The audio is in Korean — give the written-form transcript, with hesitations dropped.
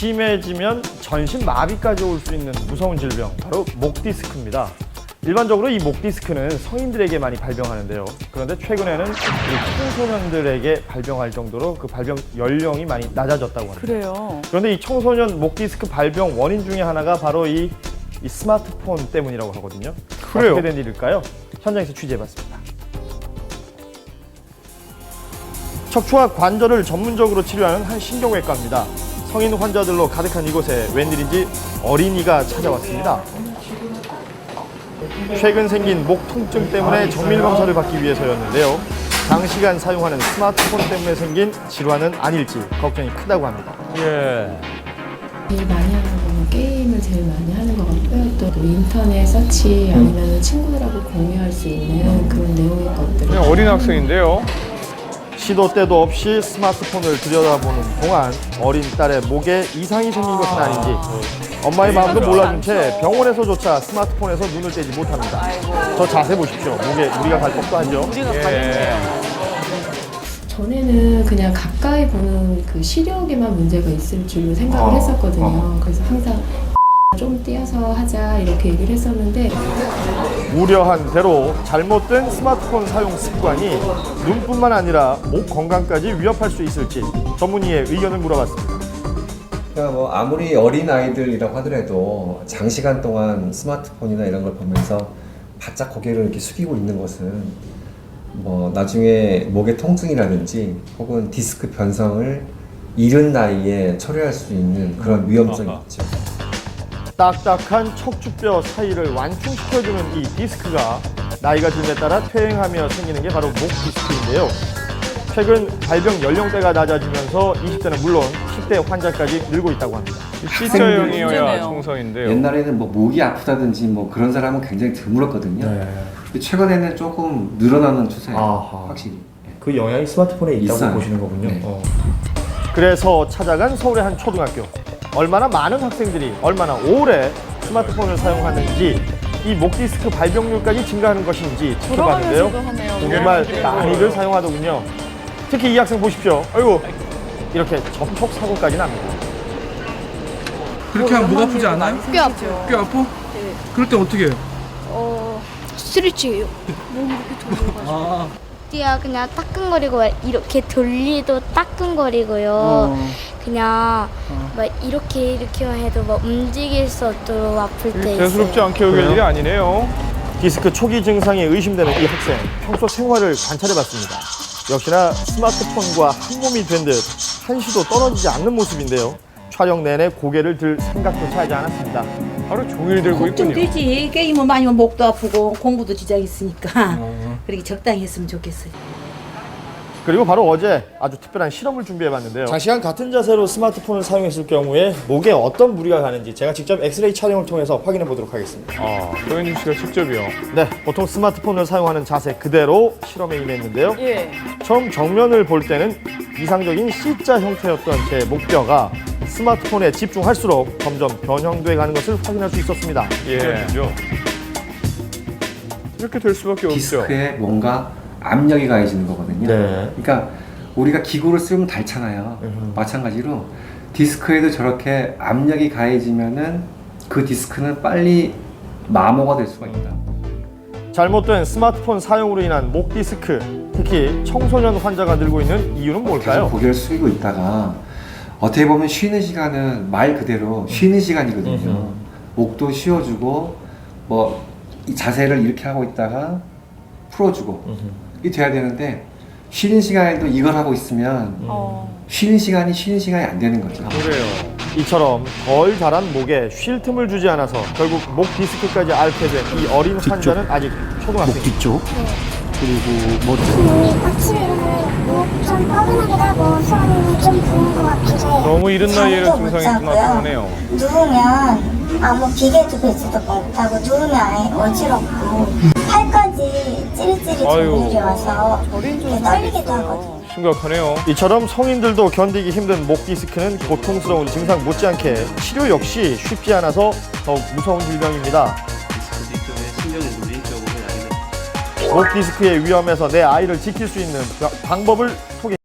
심해지면 전신 마비까지 올 수 있는 무서운 질병, 바로 목 디스크입니다. 일반적으로 이 목 디스크는 성인들에게 많이 발병하는데요. 그런데 최근에는 청소년들에게 발병할 정도로 그 발병 연령이 많이 낮아졌다고 합니다. 그래요. 그런데 이 청소년 목 디스크 발병 원인 중에 하나가 바로 이 스마트폰 때문이라고 하거든요. 그래요? 어떻게 된 일일까요? 현장에서 취재해봤습니다. 척추와 관절을 전문적으로 치료하는 한 신경외과입니다. 성인 환자들로 가득한 이곳에 웬일인지 어린이가 찾아왔습니다. 최근 생긴 목 통증 때문에 정밀 검사를 받기 위해서였는데요. 장시간 사용하는 스마트폰 때문에 생긴 질환은 아닐지 걱정이 크다고 합니다. 예. 제일 많이 하는 거는 게임을 제일 많이 하는 것 같고요. 또 인터넷 서치 아니면 친구들하고 공유할 수 있는 그런 내용의 것들. 그냥 어린 학생인데요. 시도 때도 없이 스마트폰을 들여다보는 동안 어린 딸의 목에 이상이 생긴 것은 아닌지 엄마의 마음도 몰라준 채 병원에서조차 스마트폰에서 눈을 떼지 못합니다. 저 자세 보십시오. 목에 우리가 갈 법도 하죠. 우리가 가겠네요. 전에는 그냥 가까이 보는 그 시력에만 문제가 있을 줄로 생각을 했었거든요. 그래서 항상 좀 띄어서 하자 이렇게 얘기를 했었는데 우려한 대로 잘못된 스마트폰 사용 습관이 눈뿐만 아니라 목 건강까지 위협할 수 있을지 전문의의 의견을 물어봤습니다. 그러니까 뭐 아무리 어린 아이들이라고 하더라도 장시간 동안 스마트폰이나 이런 걸 보면서 바짝 고개를 이렇게 숙이고 있는 것은 뭐 나중에 목의 통증이라든지 혹은 디스크 변성을 이른 나이에 초래할 수 있는 그런 위험성이 있죠. 딱딱한 척추뼈 사이를 완충시켜주는 이 디스크가 나이가 듦에 따라 퇴행하며 생기는 게 바로 목 디스크인데요. 최근 발병 연령대가 낮아지면서 20대는 물론 10대 환자까지 늘고 있다고 합니다. C자형이어야 문제네요. 청소인데요. 옛날에는 뭐 목이 아프다든지 뭐 그런 사람은 굉장히 드물었거든요. 근데 최근에는 조금 늘어나는 추세예요. 아하. 확실히. 그 영향이 스마트폰에 있다고 있어요. 보시는 거군요. 네. 그래서 찾아간 서울의 한 초등학교. 얼마나 많은 학생들이 얼마나 오래 스마트폰을 사용하는지 이 목 디스크 발병률까지 증가하는 것인지 지켜봤는데요. 돌아가면서도 하네요. 정말 많이들 사용하더군요. 특히 이 학생 보십시오. 아이고 이렇게 접촉 사고까지 납니다. 그렇게 하면 목 아프지 않아요? 꽤 아프죠. 꽤 아파? 그럴 때 어떻게 해요? 스트레치예요. 몸이 이렇게 돌려가지고. 띠야 그냥 따끔거리고 이렇게 돌리도 따끔거리고요. 그냥 막 이렇게만 해도 막 움직일 수 없도록 아플 때 있어요. 대수롭지 않게 여길 일이 아니네요. 디스크 초기 증상이 의심되는 이 학생. 평소 생활을 관찰해봤습니다. 역시나 스마트폰과 한 몸이 된 듯 한시도 떨어지지 않는 모습인데요. 촬영 내내 고개를 들 생각조차 하지 않았습니다. 하루 종일 들고 있군요. 걱정되지. 게임을 많이 하면 목도 아프고 공부도 지장이 있으니까 그렇게 적당히 했으면 좋겠어요. 그리고 바로 어제 아주 특별한 실험을 준비해봤는데요. 장시간 같은 자세로 스마트폰을 사용했을 경우에 목에 어떤 무리가 가는지 제가 직접 엑스레이 촬영을 통해서 확인해 보도록 하겠습니다. 조현준 씨가 직접이요. 네, 보통 스마트폰을 사용하는 자세 그대로 실험에 임했는데요. 예. 처음 정면을 볼 때는 이상적인 C자 형태였던 제 목뼈가 스마트폰에 집중할수록 점점 변형돼 가는 것을 확인할 수 있었습니다. 예. 그렇죠. 이렇게 될 수밖에 없죠. 디스크에 뭔가 압력이 가해지는 거거든요. 네. 그러니까 우리가 기구를 쓰면 닳잖아요. 마찬가지로 디스크에도 저렇게 압력이 가해지면은 그 디스크는 빨리 마모가 될 수가 있다. 잘못된 스마트폰 사용으로 인한 목 디스크, 특히 청소년 환자가 늘고 있는 이유는 뭘까요? 계속 고개를 숙이고 있다가 어떻게 보면 쉬는 시간은 말 그대로 쉬는 시간이거든요. 목도 쉬어주고 뭐 이 자세를 이렇게 하고 있다가 풀어주고 이게 돼야 되는데 쉬는 시간에도 이걸 하고 있으면 쉬는 시간이 안 되는 거죠. 그래요. 이처럼 덜 자란 목에 쉴 틈을 주지 않아서 결국 목 디스크까지 앓게 된 이 어린 환자는 아직 초등학생. 뒤쪽 그리고 뭐 아침에 일어나면 좀 뻐근하기도 하고 손이 좀 부은 것 같기도 해요. 너무 이른 나이에는 잠도 못 증상이 자고요. 심하네요. 누우면 아무 기계도 뵈지도 못하고 누우면 아예 어지럽고 팔까지 찌릿찌릿 아유. 전율이 와서 이렇게 떨리기도 하거든요. 심각하네요. 이처럼 성인들도 견디기 힘든 목 디스크는 고통스러운 증상 못지않게 치료 역시 쉽지 않아서 더욱 무서운 질병입니다. 목 디스크의 위험에서 내 아이를 지킬 수 있는 방법을 소개